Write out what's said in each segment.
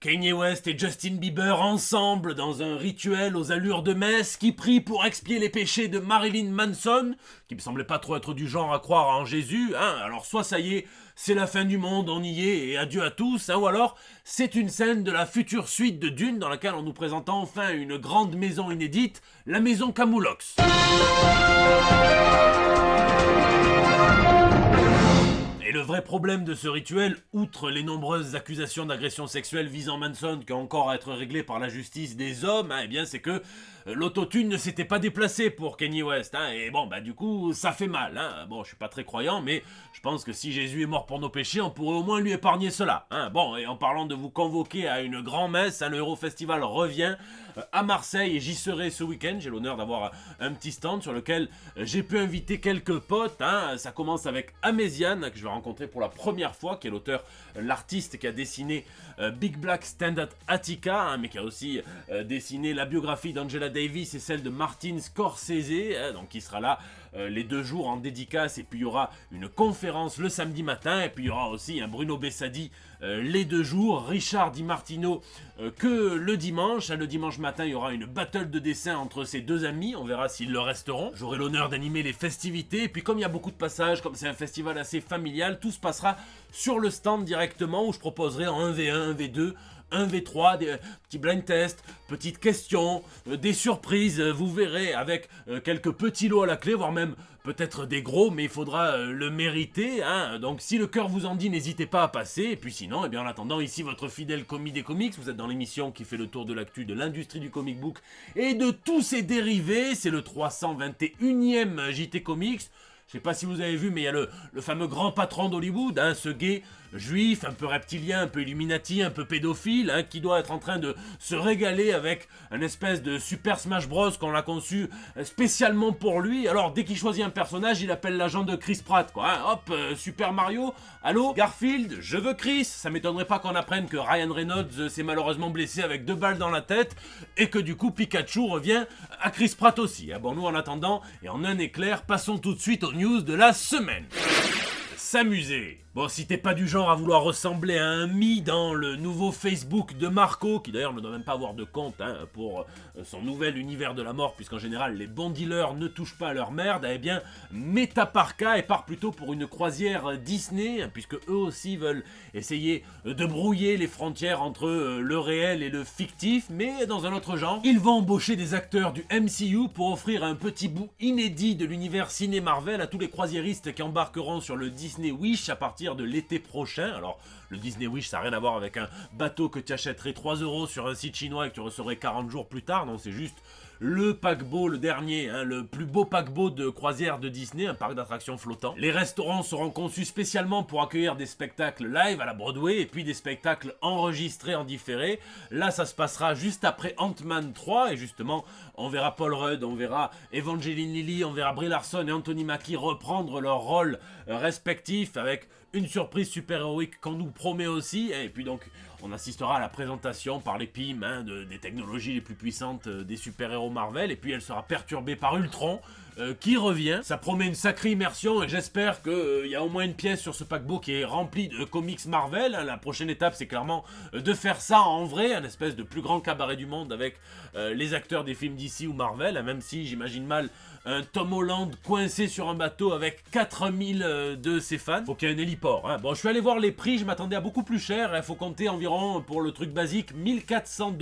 Kanye West et Justin Bieber ensemble dans un rituel aux allures de messe qui prie pour expier les péchés de Marilyn Manson, qui me semblait pas trop être du genre à croire en Jésus, hein. Alors soit ça y est, c'est la fin du monde, on y est et adieu à tous, hein, ou alors c'est une scène de la future suite de Dune dans laquelle on nous présente enfin une grande maison inédite, la maison Camoulox. Et le vrai problème de ce rituel, outre les nombreuses accusations d'agression sexuelle visant Manson qui ont encore à être réglées par la justice des hommes, hein, eh bien c'est que l'autotune ne s'était pas déplacé pour Kanye West, hein, et bon bah du coup ça fait mal, hein. Bon je suis pas très croyant mais je pense que si Jésus est mort pour nos péchés on pourrait au moins lui épargner cela, hein. Bon et en parlant de vous convoquer à une grand-messe, hein, le Eurofestival revient à Marseille et j'y serai ce week-end, j'ai l'honneur d'avoir un petit stand sur lequel j'ai pu inviter quelques potes, hein. Ça commence avec Améziane que je vais rencontrer pour la première fois, qui est l'auteur, l'artiste qui a dessiné Big Black Stand at Attica, hein, mais qui a aussi dessiné la biographie d'Angela Davis et celle de Martin Scorsese, hein, donc qui sera là les 2 jours en dédicace, et puis il y aura une conférence le samedi matin, et puis il y aura aussi un Bruno Bessadi les 2 jours, Richard Di Martino que le dimanche. Le dimanche matin, il y aura une battle de dessin entre ces 2 amis, on verra s'ils le resteront. J'aurai l'honneur d'animer les festivités, et puis comme il y a beaucoup de passages, comme c'est un festival assez familial, tout se passera sur le stand directement, où je proposerai en 1v1, 1v2, 1v3, des petits blind tests, petites questions, des surprises, vous verrez, avec quelques petits lots à la clé, voire même peut-être des gros, mais il faudra le mériter, hein. Donc si le cœur vous en dit, n'hésitez pas à passer, et puis sinon, eh bien en attendant, ici votre fidèle commis des comics, vous êtes dans l'émission qui fait le tour de l'actu de l'industrie du comic book et de tous ses dérivés, c'est le 321e JT Comics. Je sais pas si vous avez vu, mais il y a le fameux grand patron d'Hollywood, hein, ce gay juif, un peu reptilien, un peu Illuminati, un peu pédophile, hein, qui doit être en train de se régaler avec un espèce de Super Smash Bros qu'on a conçu spécialement pour lui. Alors dès qu'il choisit un personnage, il appelle l'agent de Chris Pratt, quoi, hein. Hop, Super Mario, allô, Garfield, je veux Chris. Ça m'étonnerait pas qu'on apprenne que Ryan Reynolds s'est malheureusement blessé avec 2 balles dans la tête, et que du coup Pikachu revient à Chris Pratt aussi, hein. Bon, nous en attendant, et en un éclair, passons tout de suite aux news de la semaine. S'amuser. Bon, si t'es pas du genre à vouloir ressembler à un mi dans le nouveau Facebook de Marco, qui d'ailleurs ne doit même pas avoir de compte, hein, pour son nouvel univers de la mort, puisqu'en général les bons dealers ne touchent pas à leur merde, eh bien Meta Parka et part plutôt pour une croisière Disney, hein, puisque eux aussi veulent essayer de brouiller les frontières entre le réel et le fictif, mais dans un autre genre. Ils vont embaucher des acteurs du MCU pour offrir un petit bout inédit de l'univers ciné Marvel à tous les croisiéristes qui embarqueront sur le Disney Wish à partir de l'été prochain. Alors le Disney Wish ça n'a rien à voir avec un bateau que tu achèterais 3 € sur un site chinois et que tu recevrais 40 jours plus tard, non, c'est juste le paquebot, le dernier, hein, le plus beau paquebot de croisière de Disney, un parc d'attractions flottant. Les restaurants seront conçus spécialement pour accueillir des spectacles live à la Broadway et puis des spectacles enregistrés en différé. Là, ça se passera juste après Ant-Man 3 et justement, on verra Paul Rudd, on verra Evangeline Lilly, on verra Brie Larson et Anthony Mackie reprendre leurs rôles respectifs avec une surprise super-héroïque qu'on nous promet aussi. Et puis donc, on assistera à la présentation par les PIM, hein, des technologies les plus puissantes des super-héros Marvel. Et puis elle sera perturbée par Ultron, qui revient. Ça promet une sacrée immersion et j'espère qu'il y a au moins une pièce sur ce paquebot qui est rempli de comics Marvel. La prochaine étape, c'est clairement de faire ça en vrai, un espèce de plus grand cabaret du monde avec les acteurs des films DC ou Marvel, hein, même si j'imagine mal un Tom Holland coincé sur un bateau avec 4000 de ses fans. Faut qu'il y ait un héliport, hein. Bon, je suis allé voir les prix, je m'attendais à beaucoup plus cher. Il faut compter environ, pour le truc basique, 1400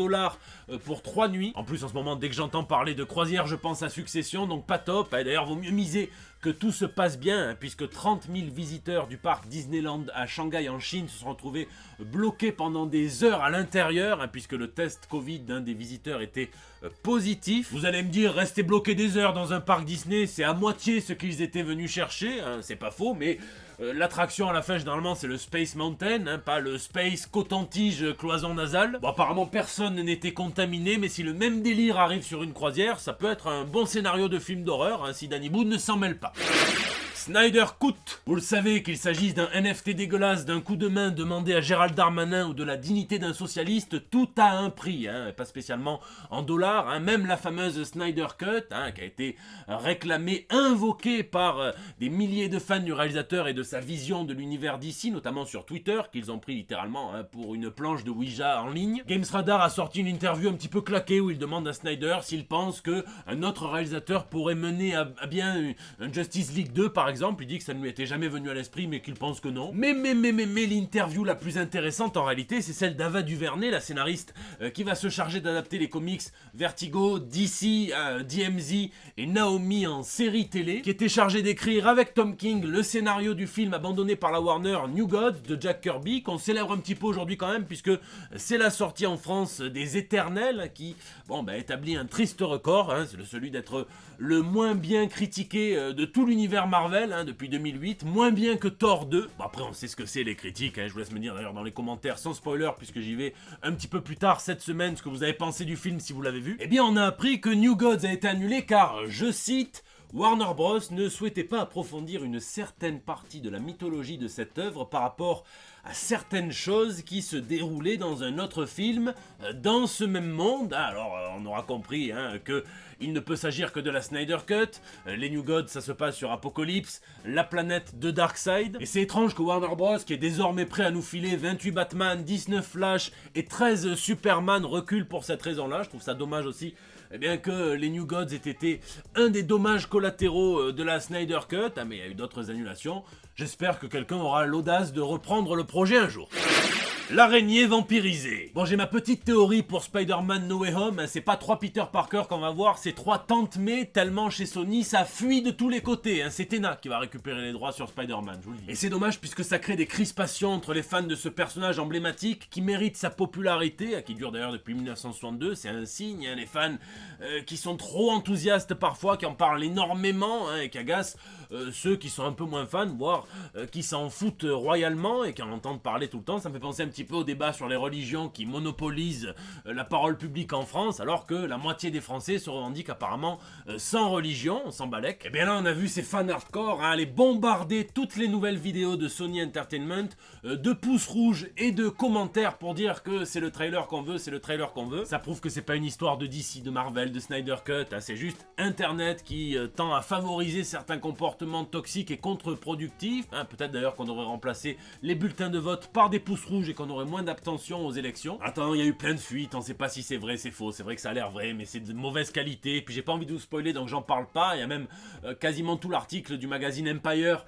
$ pour 3 nuits. En plus, en ce moment, dès que j'entends parler de croisière, je pense à Succession, donc pas top. Et d'ailleurs, vaut mieux miser que tout se passe bien, hein, puisque 30 000 visiteurs du parc Disneyland à Shanghai en Chine se sont retrouvés bloqués pendant des heures à l'intérieur, hein, puisque le test Covid d'un des visiteurs était positif. Vous allez me dire, rester bloqué des heures dans un parc Disney, c'est à moitié ce qu'ils étaient venus chercher, hein, c'est pas faux, mais l'attraction à la fin, généralement, c'est le Space Mountain, hein, pas le Space Coton-Tige cloison nasale. Bon, apparemment, personne n'était contaminé, mais si le même délire arrive sur une croisière, ça peut être un bon scénario de film d'horreur, hein, si Danny Boone ne s'en mêle pas. Snyder Cut. Vous le savez, qu'il s'agisse d'un NFT dégueulasse, d'un coup de main demandé à Gérald Darmanin ou de la dignité d'un socialiste, tout a un prix, pas spécialement en dollars, même la fameuse Snyder Cut, qui a été réclamée, invoquée par des milliers de fans du réalisateur et de sa vision de l'univers DC, notamment sur Twitter, qu'ils ont pris littéralement pour une planche de Ouija en ligne. Games Radar a sorti une interview un petit peu claquée où il demande à Snyder s'il pense qu'un autre réalisateur pourrait mener à bien un Justice League 2 par exemple. Il dit que ça ne lui était jamais venu à l'esprit mais qu'il pense que non. Mais l'interview la plus intéressante en réalité c'est celle d'Ava DuVernay, la scénariste qui va se charger d'adapter les comics Vertigo, DC, DMZ et Naomi en série télé, qui était chargée d'écrire avec Tom King le scénario du film abandonné par la Warner New Gods de Jack Kirby, qu'on célèbre un petit peu aujourd'hui quand même puisque c'est la sortie en France des Éternels qui établit un triste record, c'est celui d'être le moins bien critiqué de tout l'univers Marvel depuis 2008, moins bien que Thor 2. Bon, après on sait ce que c'est les critiques, je vous laisse me dire d'ailleurs dans les commentaires sans spoiler puisque j'y vais un petit peu plus tard cette semaine ce que vous avez pensé du film si vous l'avez vu. Eh bien on a appris que New Gods a été annulé car, je cite, Warner Bros ne souhaitait pas approfondir une certaine partie de la mythologie de cette œuvre par rapport à certaines choses qui se déroulaient dans un autre film dans ce même monde. Alors on aura compris que il ne peut s'agir que de la Snyder Cut, les New Gods ça se passe sur Apocalypse, la planète de Darkseid, et c'est étrange que Warner Bros qui est désormais prêt à nous filer 28 Batman, 19 Flash et 13 Superman recule pour cette raison-là. Je trouve ça dommage aussi que les New Gods aient été un des dommages collatéraux de la Snyder Cut, mais il y a eu d'autres annulations. J'espère que quelqu'un aura l'audace de reprendre le projet un jour. L'araignée vampirisée. Bon, j'ai ma petite théorie pour Spider-Man No Way Home, c'est pas 3 Peter Parker qu'on va voir, c'est 3 Tante May, tellement chez Sony ça fuit de tous les côtés, c'est Tena qui va récupérer les droits sur Spider-Man, je vous le dis. Et c'est dommage puisque ça crée des crispations entre les fans de ce personnage emblématique qui mérite sa popularité, qui dure d'ailleurs depuis 1962, c'est un signe, les fans qui sont trop enthousiastes parfois, qui en parlent énormément et qui agacent ceux qui sont un peu moins fans, voire qui s'en foutent royalement et qui en entendent parler tout le temps. Ça me fait penser un petit peu au débat sur les religions qui monopolisent la parole publique en France, alors que la moitié des Français se revendiquent apparemment sans religion, sans balèque. Et bien là on a vu ces fans hardcore aller bombarder toutes les nouvelles vidéos de Sony Entertainment de pouces rouges et de commentaires pour dire que c'est le trailer qu'on veut, c'est le trailer qu'on veut. Ça prouve que c'est pas une histoire de DC, de Marvel, de Snyder Cut, c'est juste Internet qui tend à favoriser certains comportements toxiques et contre-productifs. Peut-être d'ailleurs qu'on devrait remplacer les bulletins de vote par des pouces rouges et qu'on aurait moins d'abstention aux élections. Attends, il y a eu plein de fuites, on sait pas si c'est vrai, c'est faux, c'est vrai que ça a l'air vrai, mais c'est de mauvaise qualité, puis j'ai pas envie de vous spoiler donc j'en parle pas. Il y a même quasiment tout l'article du magazine Empire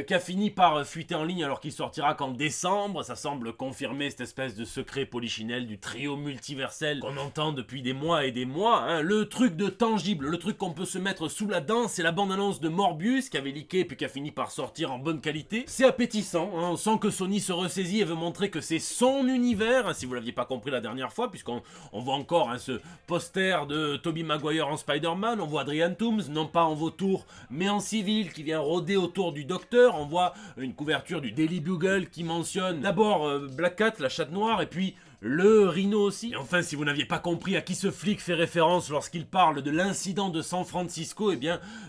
qui a fini par fuiter en ligne alors qu'il sortira qu'en décembre. Ça semble confirmer cette espèce de secret polichinelle du trio multiversel qu'on entend depuis des mois et des mois. Le truc de tangible, le truc qu'on peut se mettre sous la dent, c'est la bande-annonce de Morbius qui avait leaké puis qui a fini par sortir en bonne qualité. C'est appétissant, on sent que Sony se ressaisit et veut montrer que c'est son univers, si vous l'aviez pas compris la dernière fois, puisqu'on voit encore ce poster de Tobey Maguire en Spider-Man, on voit Adrian Toomes, non pas en vautour, mais en civil, qui vient rôder autour du docteur. On voit une couverture du Daily Bugle qui mentionne d'abord Black Cat, la chatte noire, et puis le Rhino aussi. Et enfin, si vous n'aviez pas compris à qui ce flic fait référence lorsqu'il parle de l'incident de San Francisco,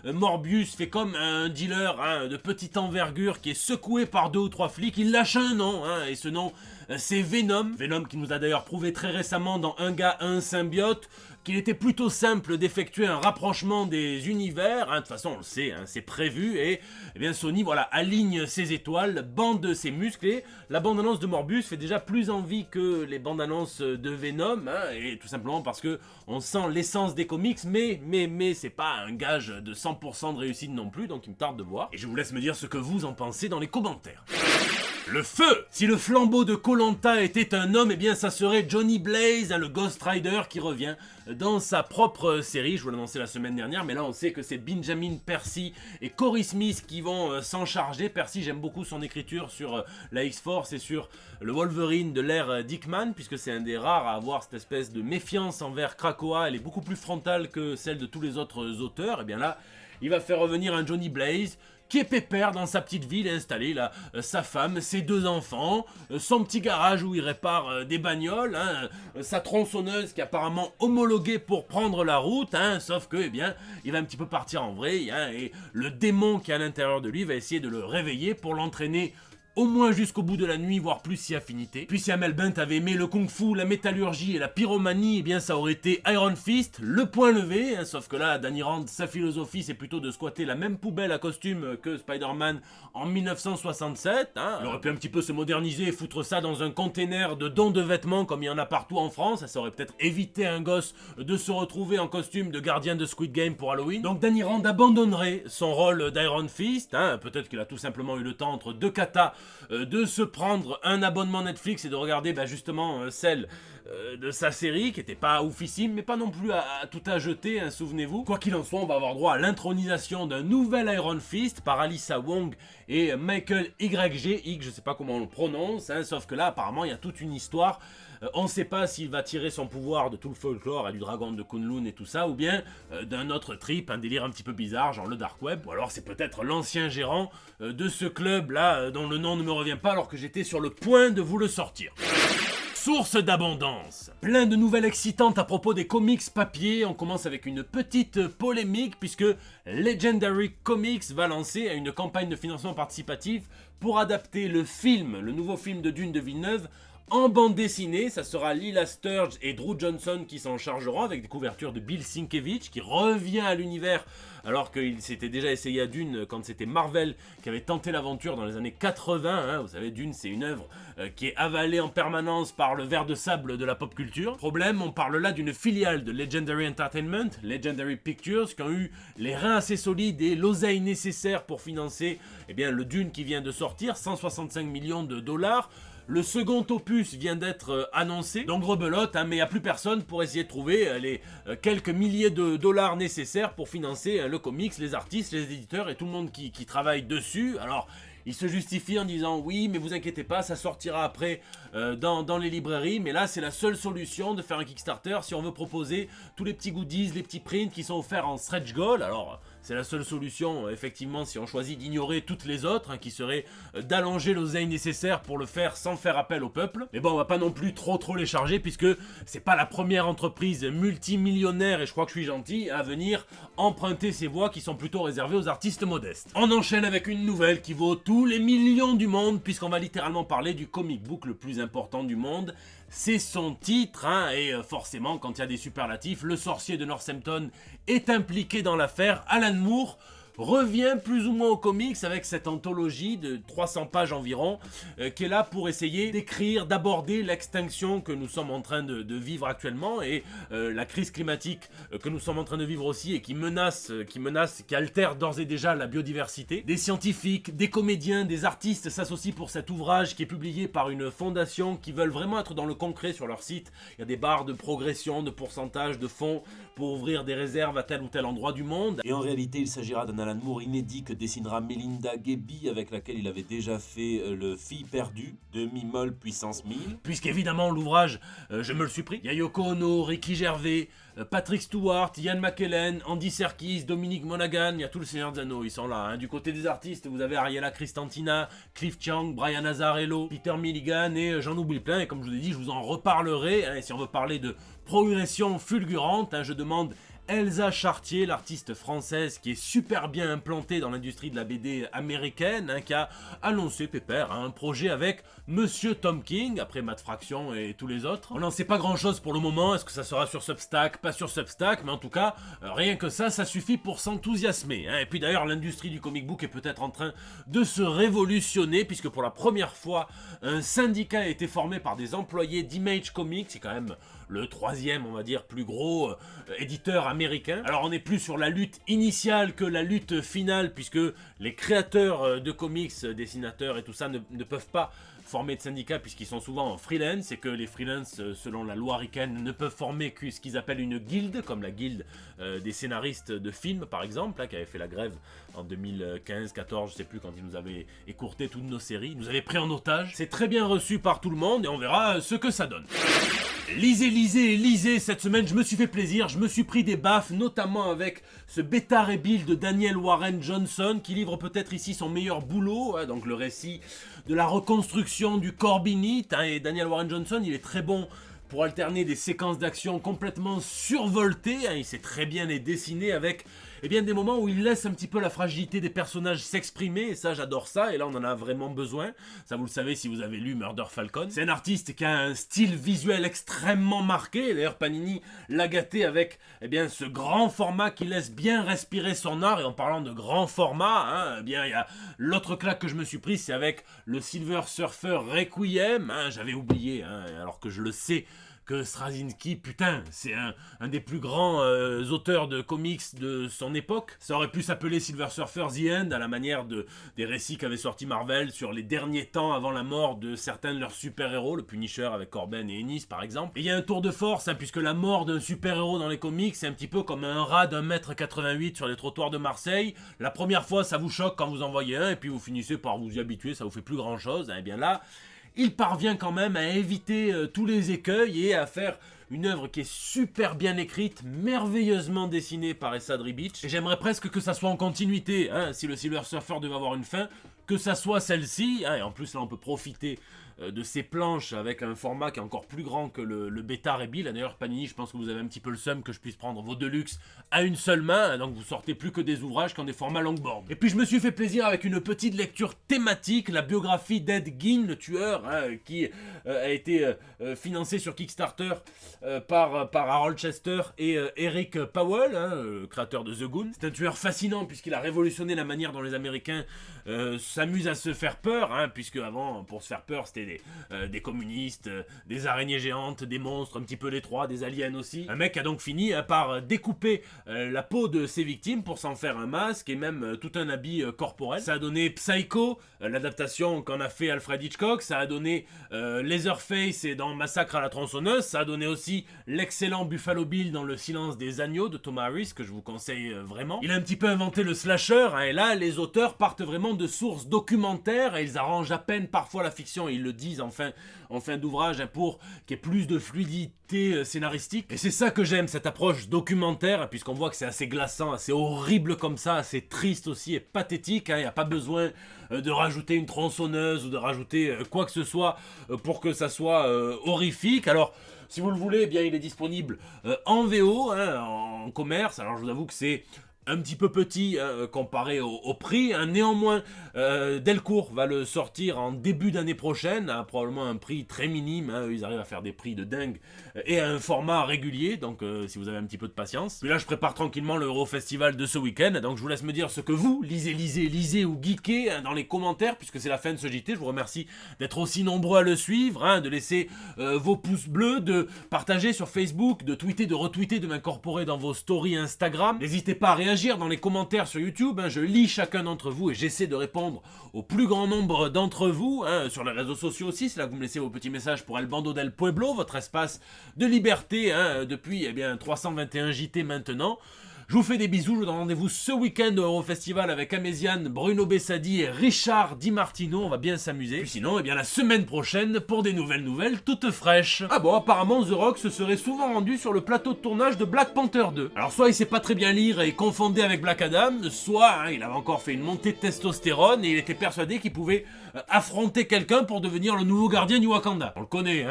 Morbius fait comme un dealer de petite envergure qui est secoué par 2 ou 3 flics, il lâche un nom, et ce nom c'est Venom. Venom qui nous a d'ailleurs prouvé très récemment dans Un gars, un symbiote qu'il était plutôt simple d'effectuer un rapprochement des univers, de toute façon on le sait, c'est prévu, et Sony aligne ses étoiles, bande ses muscles, et la bande-annonce de Morbius fait déjà plus envie que les bandes-annonces de Venom, et tout simplement parce que on sent l'essence des comics, mais c'est pas un gage de 100% de réussite non plus, donc il me tarde de voir, et je vous laisse me dire ce que vous en pensez dans les commentaires. Le feu! Si le flambeau de Koh-Lanta était un homme, ça serait Johnny Blaze, le Ghost Rider qui revient dans sa propre série. Je vous l'ai annoncé la semaine dernière, mais là on sait que c'est Benjamin Percy et Corey Smith qui vont s'en charger. Percy, j'aime beaucoup son écriture sur la X-Force et sur le Wolverine de l'ère Dickman, puisque c'est un des rares à avoir cette espèce de méfiance envers Krakoa. Elle est beaucoup plus frontale que celle de tous les autres auteurs. Et bien là, il va faire revenir un Johnny Blaze qui est pépère dans sa petite ville, installé là, sa femme, ses 2 enfants, son petit garage où il répare des bagnoles, hein, sa tronçonneuse qui est apparemment homologuée pour prendre la route, hein, sauf que, eh bien, il va un petit peu partir en vrille, hein, et le démon qui est à l'intérieur de lui va essayer de le réveiller pour l'entraîner au moins jusqu'au bout de la nuit, voire plus si affinité. Puis si Amel Bent avait aimé le kung-fu, la métallurgie et la pyromanie, eh bien ça aurait été Iron Fist, le point levé, hein, sauf que là, Danny Rand, sa philosophie, c'est plutôt de squatter la même poubelle à costume que Spider-Man en 1967. Hein. Il aurait pu un petit peu se moderniser et foutre ça dans un container de dons de vêtements comme il y en a partout en France. Ça aurait peut-être évité à un gosse de se retrouver en costume de gardien de Squid Game pour Halloween. Donc Danny Rand abandonnerait son rôle d'Iron Fist. Hein. Peut-être qu'il a tout simplement eu le temps entre 2 katas de se prendre un abonnement Netflix et de regarder justement celle de sa série qui était pas oufissime mais pas non plus à tout à jeter, hein, souvenez-vous. Quoi qu'il en soit, on va avoir droit à l'intronisation d'un nouvel Iron Fist par Alyssa Wong et Michael YG, je sais pas comment on le prononce, hein, sauf que là apparemment il y a toute une histoire. On ne sait pas s'il va tirer son pouvoir de tout le folklore et du dragon de Kunlun et tout ça, ou bien d'un autre trip, un délire un petit peu bizarre, genre le dark web, ou alors c'est peut-être l'ancien gérant de ce club là, dont le nom ne me revient pas alors que j'étais sur le point de vous le sortir. Source d'abondance. Plein de nouvelles excitantes à propos des comics papier. On commence avec une petite polémique puisque Legendary Comics va lancer une campagne de financement participatif pour adapter le film, le nouveau film de Dune de Villeneuve, en bande dessinée. Ça sera Lila Sturge et Drew Johnson qui s'en chargeront avec des couvertures de Bill Sienkiewicz qui revient à l'univers alors qu'il s'était déjà essayé à Dune quand c'était Marvel qui avait tenté l'aventure dans les années 80. Hein. Vous savez, Dune c'est une œuvre qui est avalée en permanence par le ver de sable de la pop culture. Problème, on parle là d'une filiale de Legendary Entertainment, Legendary Pictures, qui ont eu les reins assez solides et l'oseille nécessaire pour financer le Dune qui vient de sortir, 165 millions de dollars. Le second opus vient d'être annoncé, donc rebelote, hein, mais il n'y a plus personne pour essayer de trouver les quelques milliers de dollars nécessaires pour financer le comics, les artistes, les éditeurs et tout le monde qui travaille dessus. Alors, il se justifie en disant oui, mais vous inquiétez pas, ça sortira après dans les librairies. Mais là, c'est la seule solution de faire un Kickstarter si on veut proposer tous les petits goodies, les petits prints qui sont offerts en stretch goal. Alors, c'est la seule solution, effectivement, si on choisit d'ignorer toutes les autres, hein, qui serait d'allonger l'oseille nécessaire pour le faire sans faire appel au peuple. Mais bon, on va pas non plus trop les charger, puisque c'est pas la première entreprise multimillionnaire, et je crois que je suis gentil, à venir emprunter ces voies qui sont plutôt réservées aux artistes modestes. On enchaîne avec une nouvelle qui vaut tous les millions du monde, puisqu'on va littéralement parler du comic book le plus important du monde. C'est son titre, hein, et forcément, quand il y a des superlatifs, le sorcier de Northampton est impliqué dans l'affaire. Alan Moore revient plus ou moins aux comics avec cette anthologie de 300 pages environ qui est là pour essayer d'écrire, d'aborder l'extinction que nous sommes en train de vivre actuellement et la crise climatique que nous sommes en train de vivre aussi et qui altère d'ores et déjà la biodiversité. Des scientifiques, des comédiens, des artistes s'associent pour cet ouvrage qui est publié par une fondation qui veulent vraiment être dans le concret sur leur site. Il y a des barres de progression, de pourcentage, de fonds pour ouvrir des réserves à tel ou tel endroit du monde. Et en réalité, il s'agira d'un Alan Moore inédit que dessinera Melinda Gebbie, avec laquelle il avait déjà fait le Fille perdue, demi-molle puissance 1000. Puisqu'évidemment, l'ouvrage, je me le suis pris. Il y a Yoko Ono, Ricky Gervais, Patrick Stewart, Ian McKellen, Andy Serkis, Dominique Monaghan, il y a tout le Seigneur des Anneaux, ils sont là. Hein. Du côté des artistes, vous avez Ariella Cristantina, Cliff Chiang, Brian Azzarello, Peter Milligan et j'en oublie plein. Et comme je vous ai dit, je vous en reparlerai. Hein, et si on veut parler de progression fulgurante, hein, je demande Elsa Chartier, l'artiste française qui est super bien implantée dans l'industrie de la BD américaine, hein, qui a annoncé, pépère, un projet avec Monsieur Tom King, après Matt Fraction et tous les autres. On n'en sait pas grand chose pour le moment, est-ce que ça sera sur Substack, pas sur Substack, mais en tout cas, rien que ça suffit pour s'enthousiasmer. Hein. Et puis d'ailleurs, l'industrie du comic book est peut-être en train de se révolutionner, puisque pour la première fois, un syndicat a été formé par des employés d'Image Comics, c'est quand même le troisième, on va dire, plus gros éditeur américain. Alors on n'est plus sur la lutte initiale que la lutte finale, puisque les créateurs de comics, dessinateurs et tout ça ne peuvent pas former de syndicats puisqu'ils sont souvent en freelance et que les freelance, selon la loi ricaine, ne peuvent former que ce qu'ils appellent une guilde, comme la guilde des scénaristes de films par exemple, là, qui avait fait la grève en 2015-14, je sais plus, quand ils nous avaient écourté toutes nos séries, ils nous avaient pris en otage. C'est très bien reçu par tout le monde et on verra ce que ça donne. Lisez, cette semaine je me suis fait plaisir, je me suis pris des baffes, notamment avec ce bêta rebuild de Daniel Warren Johnson, qui livre peut-être ici son meilleur boulot, hein, donc le récit de la reconstruction du Corbinite, hein, et Daniel Warren Johnson, il est très bon pour alterner des séquences d'action complètement survoltées, hein, il sait très bien les dessiner avec des moments où il laisse un petit peu la fragilité des personnages s'exprimer, et ça j'adore ça, et là on en a vraiment besoin, ça vous le savez si vous avez lu Murder Falcon. C'est un artiste qui a un style visuel extrêmement marqué, d'ailleurs Panini l'a gâté avec ce grand format qui laisse bien respirer son art, et en parlant de grand format, hein, il y a l'autre claque que je me suis pris, c'est avec le Silver Surfer Requiem, hein, j'avais oublié, hein, alors que je le sais, que Straczynski, putain, c'est un des plus grands auteurs de comics de son époque. Ça aurait pu s'appeler Silver Surfer The End, à la manière des récits qu'avait sorti Marvel sur les derniers temps avant la mort de certains de leurs super-héros, le Punisher avec Corben et Ennis par exemple. Et il y a un tour de force, hein, puisque la mort d'un super-héros dans les comics, c'est un petit peu comme un rat d'1,88 m sur les trottoirs de Marseille. La première fois, ça vous choque quand vous en voyez un, et puis vous finissez par vous y habituer, ça vous fait plus grand-chose. Et bien là, il parvient quand même à éviter tous les écueils et à faire une œuvre qui est super bien écrite, merveilleusement dessinée par Esad Ribic. Et j'aimerais presque que ça soit en continuité, hein, si le Silver Surfer devait avoir une fin, que ça soit celle-ci, hein, et en plus là on peut profiter de ces planches avec un format qui est encore plus grand que le bêta rebuild. D'ailleurs Panini, je pense que vous avez un petit peu le seum que je puisse prendre vos deluxe à une seule main, donc vous sortez plus que des ouvrages qui ont des formats longboard. Et puis je me suis fait plaisir avec une petite lecture thématique, la biographie d'Ed Gein, le tueur, hein, qui a été financé sur Kickstarter par Harold Chester et Eric Powell, hein, créateur de The Goon. C'est un tueur fascinant puisqu'il a révolutionné la manière dont les Américains s'amusent à se faire peur, hein, puisque avant, pour se faire peur, c'était des communistes, des araignées géantes, des monstres, un petit peu les trois, des aliens aussi. Un mec a donc fini par découper la peau de ses victimes pour s'en faire un masque et même tout un habit corporel. Ça a donné Psycho, l'adaptation qu'en a fait Alfred Hitchcock, ça a donné Leatherface et dans Massacre à la tronçonneuse, ça a donné aussi l'excellent Buffalo Bill dans Le silence des agneaux de Thomas Harris, que je vous conseille vraiment. Il a un petit peu inventé le slasher, hein, et là les auteurs partent vraiment de sources documentaires et ils arrangent à peine parfois la fiction, et ils le disent en fin d'ouvrage, hein, pour qu'il y ait plus de fluidité scénaristique. Et c'est ça que j'aime, cette approche documentaire, puisqu'on voit que c'est assez glaçant, assez horrible comme ça, assez triste aussi et pathétique, hein. Il n'y a pas besoin de rajouter une tronçonneuse ou de rajouter quoi que ce soit pour que ça soit horrifique. Alors si vous le voulez, eh bien il est disponible en VO, hein, en commerce. Alors je vous avoue que c'est un petit peu petit comparé au prix, hein. Néanmoins Delcourt va le sortir en début d'année prochaine à probablement un prix très minime, hein. Ils arrivent à faire des prix de dingue et à un format régulier, donc si vous avez un petit peu de patience. Puis là je prépare tranquillement le Eurofestival de ce week-end, donc je vous laisse me dire ce que vous lisez ou geekez, hein, dans les commentaires, puisque c'est la fin de ce JT. Je vous remercie d'être aussi nombreux à le suivre, hein, de laisser vos pouces bleus, de partager sur Facebook, de tweeter, de retweeter, de m'incorporer dans vos stories Instagram. N'hésitez pas à réagir dans les commentaires sur YouTube, hein, je lis chacun d'entre vous et j'essaie de répondre au plus grand nombre d'entre vous, hein, sur les réseaux sociaux aussi. C'est là que vous me laissez vos petits messages pour El Bando del Pueblo, votre espace de liberté, hein, depuis 321 JT maintenant. Je vous fais des bisous, je vous donne rendez-vous ce week-end au Eurofestival avec Améziane, Bruno Bessadi et Richard Di Martino, on va bien s'amuser. Puis sinon, la semaine prochaine pour des nouvelles toutes fraîches. Ah bon, apparemment The Rock se serait souvent rendu sur le plateau de tournage de Black Panther 2. Alors soit il sait pas très bien lire et confondait avec Black Adam, soit il avait encore fait une montée de testostérone et il était persuadé qu'il pouvait affronter quelqu'un pour devenir le nouveau gardien du Wakanda. On le connaît, hein.